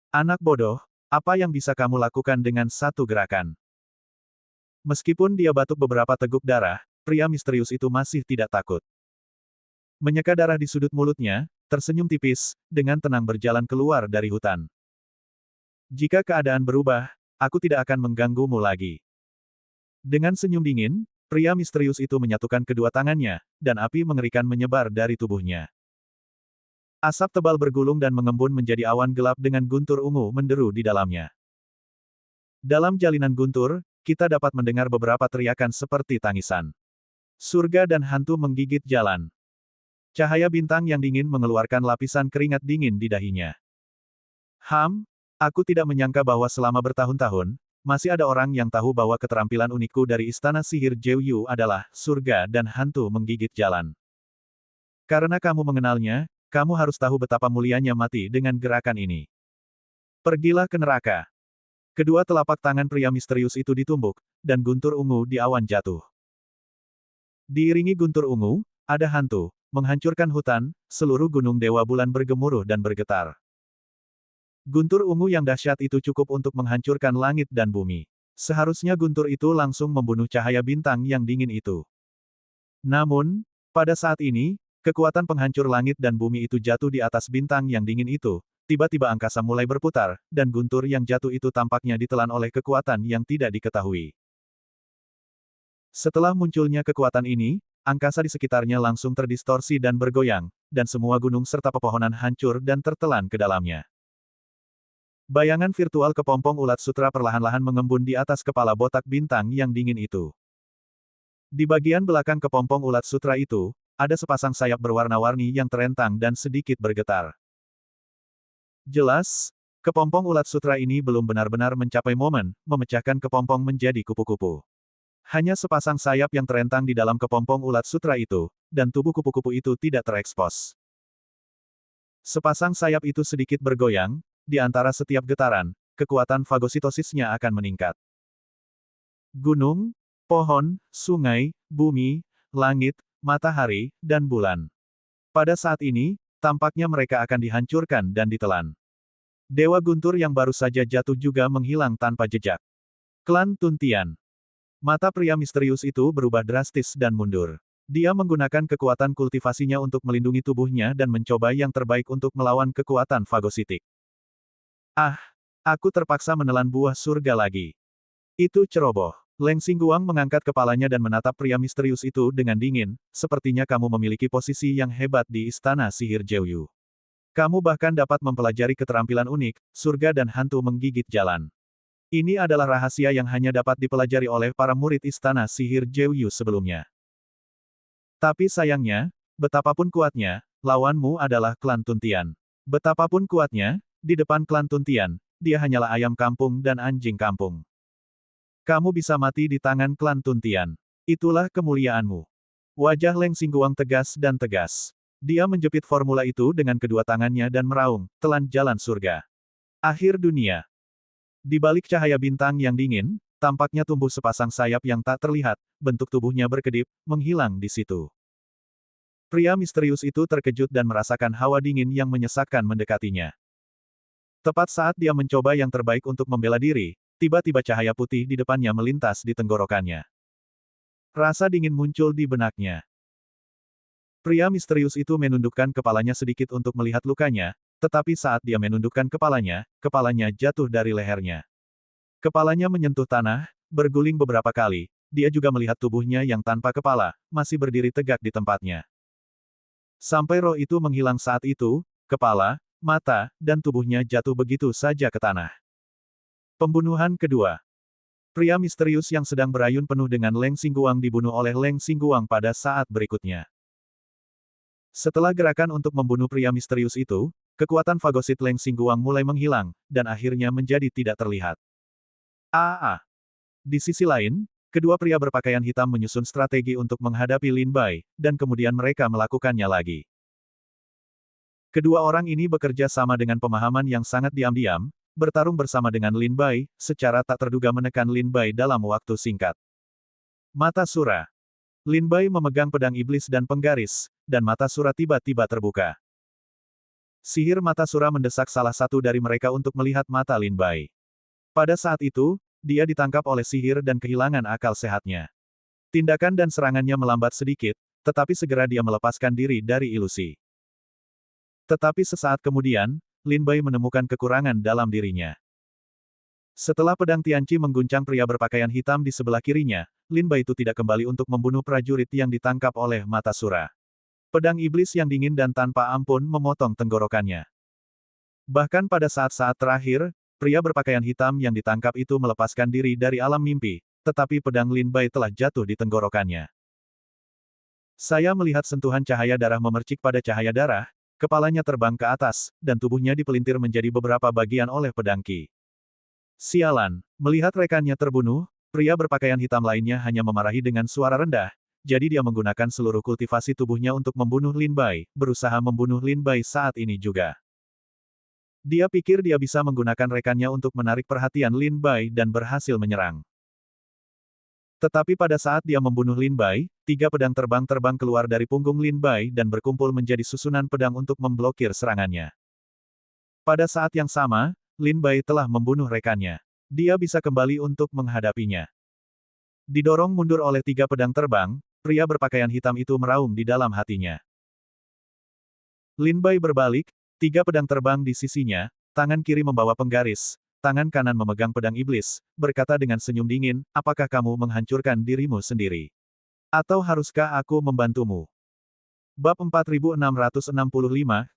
Anak bodoh, apa yang bisa kamu lakukan dengan satu gerakan? Meskipun dia batuk beberapa teguk darah, pria misterius itu masih tidak takut. Menyeka darah di sudut mulutnya, tersenyum tipis, dengan tenang berjalan keluar dari hutan. Jika keadaan berubah, aku tidak akan mengganggumu lagi. Dengan senyum dingin, pria misterius itu menyatukan kedua tangannya, dan api mengerikan menyebar dari tubuhnya. Asap tebal bergulung dan mengembun menjadi awan gelap dengan guntur ungu menderu di dalamnya. Dalam jalinan guntur, kita dapat mendengar beberapa teriakan seperti tangisan. Surga dan hantu menggigit jalan. Cahaya bintang yang dingin mengeluarkan lapisan keringat dingin di dahinya. Aku tidak menyangka bahwa selama bertahun-tahun, masih ada orang yang tahu bahwa keterampilan unikku dari Istana Sihir Jeuyu adalah surga dan hantu menggigit jalan. Karena kamu mengenalnya, kamu harus tahu betapa mulianya mati dengan gerakan ini. Pergilah ke neraka. Kedua telapak tangan pria misterius itu ditumbuk, dan guntur ungu di awan jatuh. Diiringi guntur ungu, ada hantu, menghancurkan hutan, seluruh gunung Dewa Bulan bergemuruh dan bergetar. Guntur ungu yang dahsyat itu cukup untuk menghancurkan langit dan bumi. Seharusnya guntur itu langsung membunuh cahaya bintang yang dingin itu. Namun, pada saat ini, kekuatan penghancur langit dan bumi itu jatuh di atas bintang yang dingin itu, tiba-tiba angkasa mulai berputar, dan guntur yang jatuh itu tampaknya ditelan oleh kekuatan yang tidak diketahui. Setelah munculnya kekuatan ini, angkasa di sekitarnya langsung terdistorsi dan bergoyang, dan semua gunung serta pepohonan hancur dan tertelan ke dalamnya. Bayangan virtual kepompong ulat sutra perlahan-lahan mengembun di atas kepala botak bintang yang dingin itu. Di bagian belakang kepompong ulat sutra itu, ada sepasang sayap berwarna-warni yang terentang dan sedikit bergetar. Jelas, kepompong ulat sutra ini belum benar-benar mencapai momen, memecahkan kepompong menjadi kupu-kupu. Hanya sepasang sayap yang terentang di dalam kepompong ulat sutra itu, dan tubuh kupu-kupu itu tidak terekspos. Sepasang sayap itu sedikit bergoyang, di antara setiap getaran, kekuatan fagositosisnya akan meningkat. Gunung, pohon, sungai, bumi, langit, matahari, dan bulan. Pada saat ini, tampaknya mereka akan dihancurkan dan ditelan. Dewa Guntur yang baru saja jatuh juga menghilang tanpa jejak. Klan Tuntian. Mata pria misterius itu berubah drastis dan mundur. Dia menggunakan kekuatan kultivasinya untuk melindungi tubuhnya dan mencoba yang terbaik untuk melawan kekuatan fagositik. Ah, aku terpaksa menelan buah surga lagi. Itu ceroboh. Leng Xingguang mengangkat kepalanya dan menatap pria misterius itu dengan dingin, sepertinya kamu memiliki posisi yang hebat di istana sihir Jeoyu. Kamu bahkan dapat mempelajari keterampilan unik, surga dan hantu menggigit jalan. Ini adalah rahasia yang hanya dapat dipelajari oleh para murid istana sihir Jeoyu sebelumnya. Tapi sayangnya, betapapun kuatnya, lawanmu adalah klan Tuntian. Betapapun kuatnya, di depan klan Tuntian, dia hanyalah ayam kampung dan anjing kampung. Kamu bisa mati di tangan klan Tuntian. Itulah kemuliaanmu. Wajah Leng Xingguang tegas dan tegas. Dia menjepit formula itu dengan kedua tangannya dan meraung, telan jalan surga. Akhir dunia. Di balik cahaya bintang yang dingin, tampaknya tumbuh sepasang sayap yang tak terlihat, bentuk tubuhnya berkedip, menghilang di situ. Pria misterius itu terkejut dan merasakan hawa dingin yang menyesakkan mendekatinya. Tepat saat dia mencoba yang terbaik untuk membela diri, tiba-tiba cahaya putih di depannya melintas di tenggorokannya. Rasa dingin muncul di benaknya. Pria misterius itu menundukkan kepalanya sedikit untuk melihat lukanya, tetapi saat dia menundukkan kepalanya jatuh dari lehernya. Kepalanya menyentuh tanah, berguling beberapa kali, dia juga melihat tubuhnya yang tanpa kepala, masih berdiri tegak di tempatnya. Sampai roh itu menghilang saat itu, kepala, mata, dan tubuhnya jatuh begitu saja ke tanah. Pembunuhan kedua. Pria misterius yang sedang berayun penuh dengan Leng Xingguang dibunuh oleh Leng Xingguang pada saat berikutnya. Setelah gerakan untuk membunuh pria misterius itu, kekuatan fagosit Leng Xingguang mulai menghilang, dan akhirnya menjadi tidak terlihat. Di sisi lain, kedua pria berpakaian hitam menyusun strategi untuk menghadapi Lin Bai, dan kemudian mereka melakukannya lagi. Kedua orang ini bekerja sama dengan pemahaman yang sangat diam-diam, bertarung bersama dengan Lin Bai, secara tak terduga menekan Lin Bai dalam waktu singkat. Mata Sura. Lin Bai memegang pedang iblis dan penggaris, dan mata Sura tiba-tiba terbuka. Sihir mata Sura mendesak salah satu dari mereka untuk melihat mata Lin Bai. Pada saat itu, dia ditangkap oleh sihir dan kehilangan akal sehatnya. Tindakan dan serangannya melambat sedikit, tetapi segera dia melepaskan diri dari ilusi. Tetapi sesaat kemudian, Lin Bai menemukan kekurangan dalam dirinya. Setelah pedang Tianqi mengguncang pria berpakaian hitam di sebelah kirinya, Lin Bai itu tidak kembali untuk membunuh prajurit yang ditangkap oleh mata Sura. Pedang iblis yang dingin dan tanpa ampun memotong tenggorokannya. Bahkan pada saat-saat terakhir, pria berpakaian hitam yang ditangkap itu melepaskan diri dari alam mimpi, tetapi pedang Lin Bai telah jatuh di tenggorokannya. Saya melihat sentuhan cahaya darah memercik pada cahaya darah, kepalanya terbang ke atas, dan tubuhnya dipelintir menjadi beberapa bagian oleh pedang Qi. Sialan, melihat rekannya terbunuh, pria berpakaian hitam lainnya hanya memarahi dengan suara rendah, jadi dia menggunakan seluruh kultivasi tubuhnya untuk membunuh Lin Bai, berusaha membunuh Lin Bai saat ini juga. Dia pikir dia bisa menggunakan rekannya untuk menarik perhatian Lin Bai dan berhasil menyerang. Tetapi pada saat dia membunuh Lin Bai, 3 pedang terbang keluar dari punggung Lin Bai dan berkumpul menjadi susunan pedang untuk memblokir serangannya. Pada saat yang sama, Lin Bai telah membunuh rekannya. Dia bisa kembali untuk menghadapinya. Didorong mundur oleh 3 pedang terbang, pria berpakaian hitam itu meraung di dalam hatinya. Lin Bai berbalik, 3 pedang terbang di sisinya, tangan kiri membawa penggaris, tangan kanan memegang pedang iblis, berkata dengan senyum dingin, apakah kamu menghancurkan dirimu sendiri? Atau haruskah aku membantumu? Bab 4665,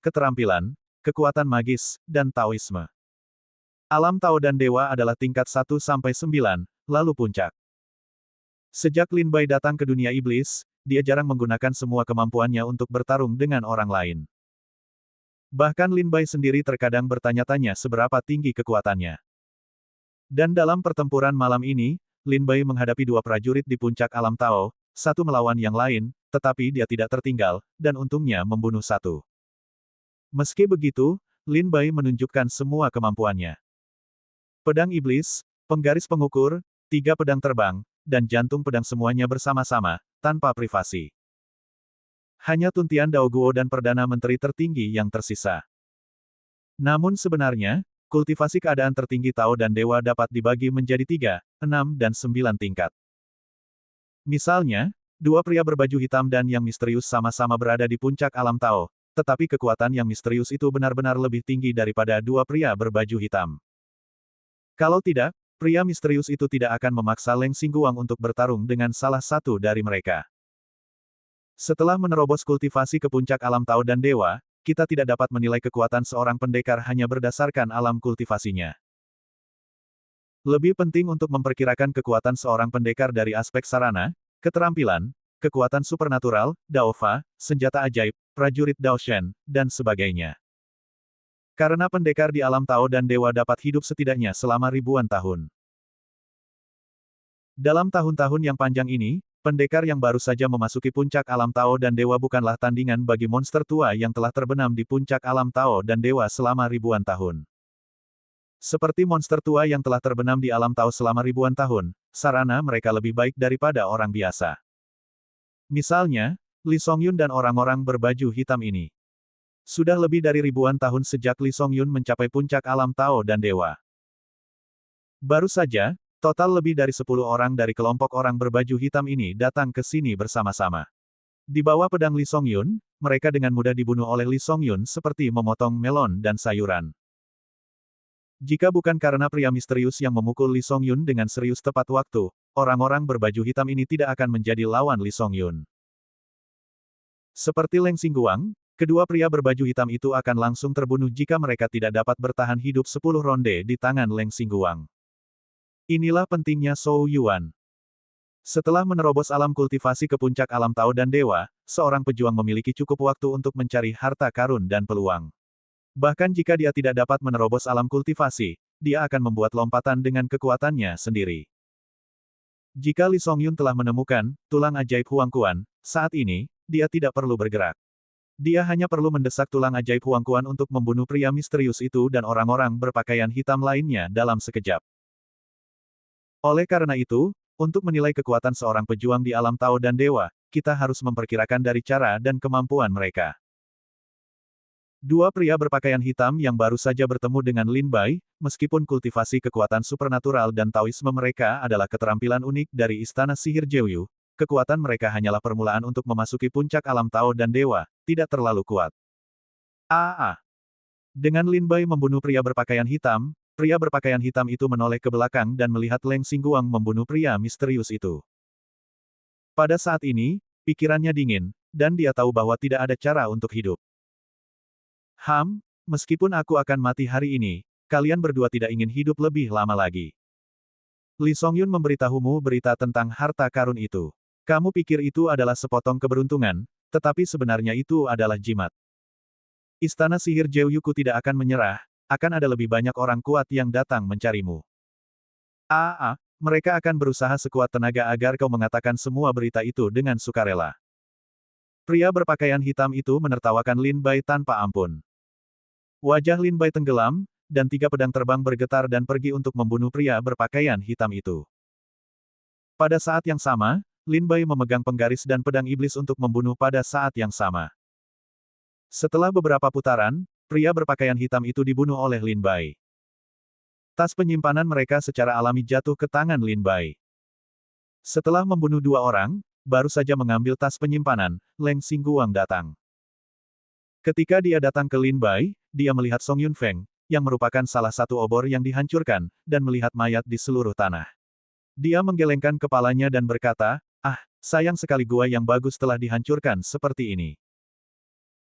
Keterampilan, Kekuatan Magis, dan Taoisme. Alam Tao dan Dewa adalah tingkat 1-9, lalu puncak. Sejak Lin Bai datang ke dunia iblis, dia jarang menggunakan semua kemampuannya untuk bertarung dengan orang lain. Bahkan Lin Bai sendiri terkadang bertanya-tanya seberapa tinggi kekuatannya. Dan dalam pertempuran malam ini, Lin Bai menghadapi 2 prajurit di puncak alam Tao, satu melawan yang lain, tetapi dia tidak tertinggal, dan untungnya membunuh satu. Meski begitu, Lin Bai menunjukkan semua kemampuannya. Pedang iblis, penggaris pengukur, 3 pedang terbang, dan jantung pedang semuanya bersama-sama, tanpa privasi. Hanya Tuntian Daoguo dan Perdana Menteri tertinggi yang tersisa. Namun sebenarnya, kultivasi keadaan tertinggi Tao dan Dewa dapat dibagi menjadi 3, 6, dan 9 tingkat. Misalnya, dua pria berbaju hitam dan yang misterius sama-sama berada di puncak alam Tao, tetapi kekuatan yang misterius itu benar-benar lebih tinggi daripada dua pria berbaju hitam. Kalau tidak, pria misterius itu tidak akan memaksa Leng Xingguang untuk bertarung dengan salah satu dari mereka. Setelah menerobos kultivasi ke puncak alam Tao dan Dewa, kita tidak dapat menilai kekuatan seorang pendekar hanya berdasarkan alam kultivasinya. Lebih penting untuk memperkirakan kekuatan seorang pendekar dari aspek sarana, keterampilan, kekuatan supernatural, daofa, senjata ajaib, prajurit daoshen, dan sebagainya. Karena pendekar di alam Tao dan Dewa dapat hidup setidaknya selama ribuan tahun. Dalam tahun-tahun yang panjang ini, pendekar yang baru saja memasuki puncak alam Tao dan Dewa bukanlah tandingan bagi monster tua yang telah terbenam di puncak alam Tao dan Dewa selama ribuan tahun. Seperti monster tua yang telah terbenam di alam Tao selama ribuan tahun, sarana mereka lebih baik daripada orang biasa. Misalnya, Li Songyun dan orang-orang berbaju hitam ini. Sudah lebih dari ribuan tahun sejak Li Songyun mencapai puncak alam Tao dan Dewa. Baru saja, total lebih dari 10 orang dari kelompok orang berbaju hitam ini datang ke sini bersama-sama. Di bawah pedang Li Songyun, mereka dengan mudah dibunuh oleh Li Songyun seperti memotong melon dan sayuran. Jika bukan karena pria misterius yang memukul Li Songyun dengan serius tepat waktu, orang-orang berbaju hitam ini tidak akan menjadi lawan Li Songyun. Seperti Leng Xingguang, kedua pria berbaju hitam itu akan langsung terbunuh jika mereka tidak dapat bertahan hidup 10 ronde di tangan Leng Xingguang. Inilah pentingnya Zhou Yuan. Setelah menerobos alam kultivasi ke puncak alam Tao dan Dewa, seorang pejuang memiliki cukup waktu untuk mencari harta karun dan peluang. Bahkan jika dia tidak dapat menerobos alam kultivasi, dia akan membuat lompatan dengan kekuatannya sendiri. Jika Li Songyun telah menemukan tulang ajaib Huangquan, saat ini, dia tidak perlu bergerak. Dia hanya perlu mendesak tulang ajaib Huangquan untuk membunuh pria misterius itu dan orang-orang berpakaian hitam lainnya dalam sekejap. Oleh karena itu, untuk menilai kekuatan seorang pejuang di alam Tao dan Dewa, kita harus memperkirakan dari cara dan kemampuan mereka. Dua pria berpakaian hitam yang baru saja bertemu dengan Lin Bai, meskipun kultivasi kekuatan supernatural dan Taoisme mereka adalah keterampilan unik dari Istana Sihir Jeoyu, kekuatan mereka hanyalah permulaan untuk memasuki puncak alam Tao dan Dewa, tidak terlalu kuat. Dengan Lin Bai membunuh pria berpakaian hitam itu menoleh ke belakang dan melihat Leng Xingguang membunuh pria misterius itu. Pada saat ini, pikirannya dingin, dan dia tahu bahwa tidak ada cara untuk hidup. Meskipun aku akan mati hari ini, kalian berdua tidak ingin hidup lebih lama lagi. Li Songyun memberitahumu berita tentang harta karun itu. Kamu pikir itu adalah sepotong keberuntungan, tetapi sebenarnya itu adalah jimat. Istana Sihir Jeoyuku tidak akan menyerah, akan ada lebih banyak orang kuat yang datang mencarimu. Mereka akan berusaha sekuat tenaga agar kau mengatakan semua berita itu dengan sukarela. Pria berpakaian hitam itu menertawakan Lin Bai tanpa ampun. Wajah Lin Bai tenggelam, dan 3 pedang terbang bergetar dan pergi untuk membunuh pria berpakaian hitam itu. Pada saat yang sama, Lin Bai memegang penggaris dan pedang iblis untuk membunuh pada saat yang sama. Setelah beberapa putaran, pria berpakaian hitam itu dibunuh oleh Lin Bai. Tas penyimpanan mereka secara alami jatuh ke tangan Lin Bai. Setelah membunuh 2 orang, baru saja mengambil tas penyimpanan, Leng Xingguang datang. Ketika dia datang ke Lin Bai, dia melihat Song Yun Feng, yang merupakan salah satu obor yang dihancurkan, dan melihat mayat di seluruh tanah. Dia menggelengkan kepalanya dan berkata, sayang sekali gua yang bagus telah dihancurkan seperti ini.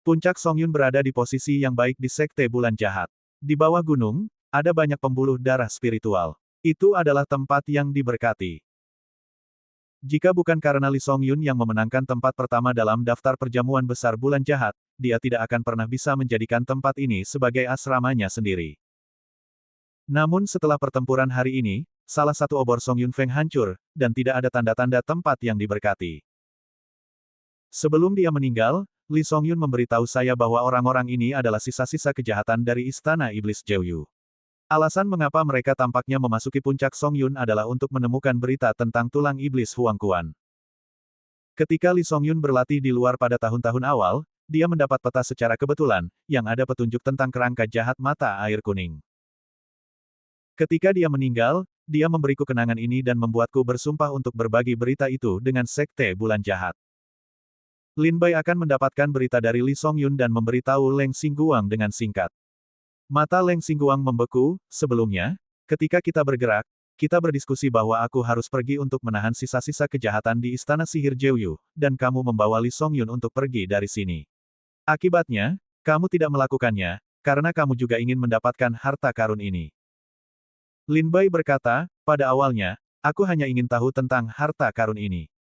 Puncak Song Yun berada di posisi yang baik di Sekte Bulan Jahat. Di bawah gunung, ada banyak pembuluh darah spiritual. Itu adalah tempat yang diberkati. Jika bukan karena Li Songyun yang memenangkan tempat pertama dalam daftar perjamuan besar bulan jahat, dia tidak akan pernah bisa menjadikan tempat ini sebagai asramanya sendiri. Namun setelah pertempuran hari ini, salah satu obor Song Yun Feng hancur, dan tidak ada tanda-tanda tempat yang diberkati. Sebelum dia meninggal, Li Songyun memberitahu saya bahwa orang-orang ini adalah sisa-sisa kejahatan dari Istana Iblis Jeoyu. Alasan mengapa mereka tampaknya memasuki puncak Songyun adalah untuk menemukan berita tentang tulang iblis Huang Quan. Ketika Lee Songyun berlatih di luar pada tahun-tahun awal, dia mendapat peta secara kebetulan, yang ada petunjuk tentang kerangka jahat mata air kuning. Ketika dia meninggal, dia memberiku kenangan ini dan membuatku bersumpah untuk berbagi berita itu dengan Sekte Bulan Jahat. Lin Bai akan mendapatkan berita dari Lee Songyun dan memberitahu Leng Xingguang dengan singkat. Mata Leng Xingguang membeku. Sebelumnya, ketika kita bergerak, kita berdiskusi bahwa aku harus pergi untuk menahan sisa-sisa kejahatan di Istana Sihir Jeoyu, dan kamu membawa Lee Songyun untuk pergi dari sini. Akibatnya, kamu tidak melakukannya, karena kamu juga ingin mendapatkan harta karun ini. Lin Bai berkata, pada awalnya, aku hanya ingin tahu tentang harta karun ini.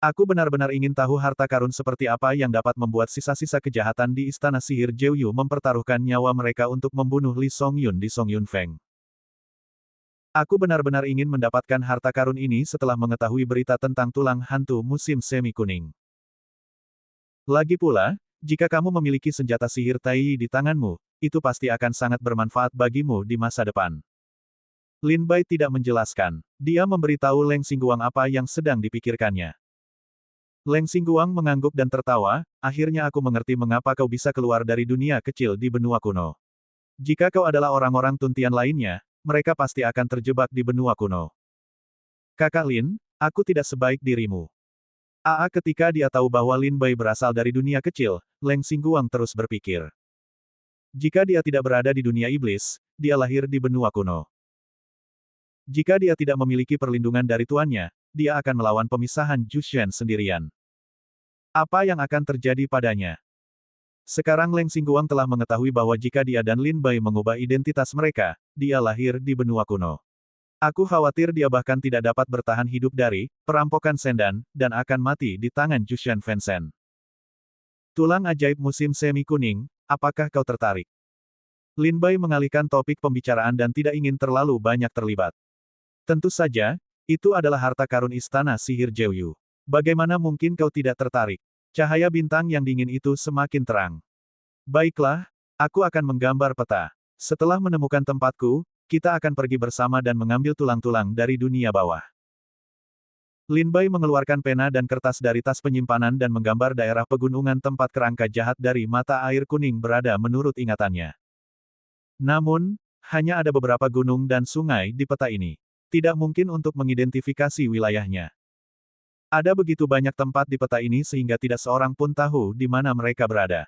Aku benar-benar ingin tahu harta karun seperti apa yang dapat membuat sisa-sisa kejahatan di Istana Sihir Jeoyu mempertaruhkan nyawa mereka untuk membunuh Lee Songyun di Songyun Feng. Aku benar-benar ingin mendapatkan harta karun ini setelah mengetahui berita tentang tulang hantu musim semi kuning. Lagi pula, jika kamu memiliki senjata sihir Tai di tanganmu, itu pasti akan sangat bermanfaat bagimu di masa depan. Lin Bai tidak menjelaskan. Dia memberitahu Leng Xingguang apa yang sedang dipikirkannya. Leng Xingguang mengangguk dan tertawa, akhirnya aku mengerti mengapa kau bisa keluar dari dunia kecil di benua kuno. Jika kau adalah orang-orang Tuntian lainnya, mereka pasti akan terjebak di benua kuno. Kakak Lin, aku tidak sebaik dirimu. Ketika dia tahu bahwa Lin Bai berasal dari dunia kecil, Leng Xingguang terus berpikir. Jika dia tidak berada di dunia iblis, dia lahir di benua kuno. Jika dia tidak memiliki perlindungan dari tuannya, dia akan melawan pemisahan Jushen sendirian. Apa yang akan terjadi padanya? Sekarang Leng Xingguang telah mengetahui bahwa jika dia dan Lin Bai mengubah identitas mereka, dia lahir di benua kuno. Aku khawatir dia bahkan tidak dapat bertahan hidup dari perampokan Sendan, dan akan mati di tangan Jushen Fensen. Tulang ajaib musim semi kuning, apakah kau tertarik? Lin Bai mengalihkan topik pembicaraan dan tidak ingin terlalu banyak terlibat. Tentu saja, itu adalah harta karun Istana Sihir Jeoyu. Bagaimana mungkin kau tidak tertarik? Cahaya bintang yang dingin itu semakin terang. Baiklah, aku akan menggambar peta. Setelah menemukan tempatku, kita akan pergi bersama dan mengambil tulang-tulang dari dunia bawah. Lin Bai mengeluarkan pena dan kertas dari tas penyimpanan dan menggambar daerah pegunungan tempat kerangka jahat dari mata air kuning berada menurut ingatannya. Namun, hanya ada beberapa gunung dan sungai di peta ini. Tidak mungkin untuk mengidentifikasi wilayahnya. Ada begitu banyak tempat di peta ini sehingga tidak seorang pun tahu di mana mereka berada.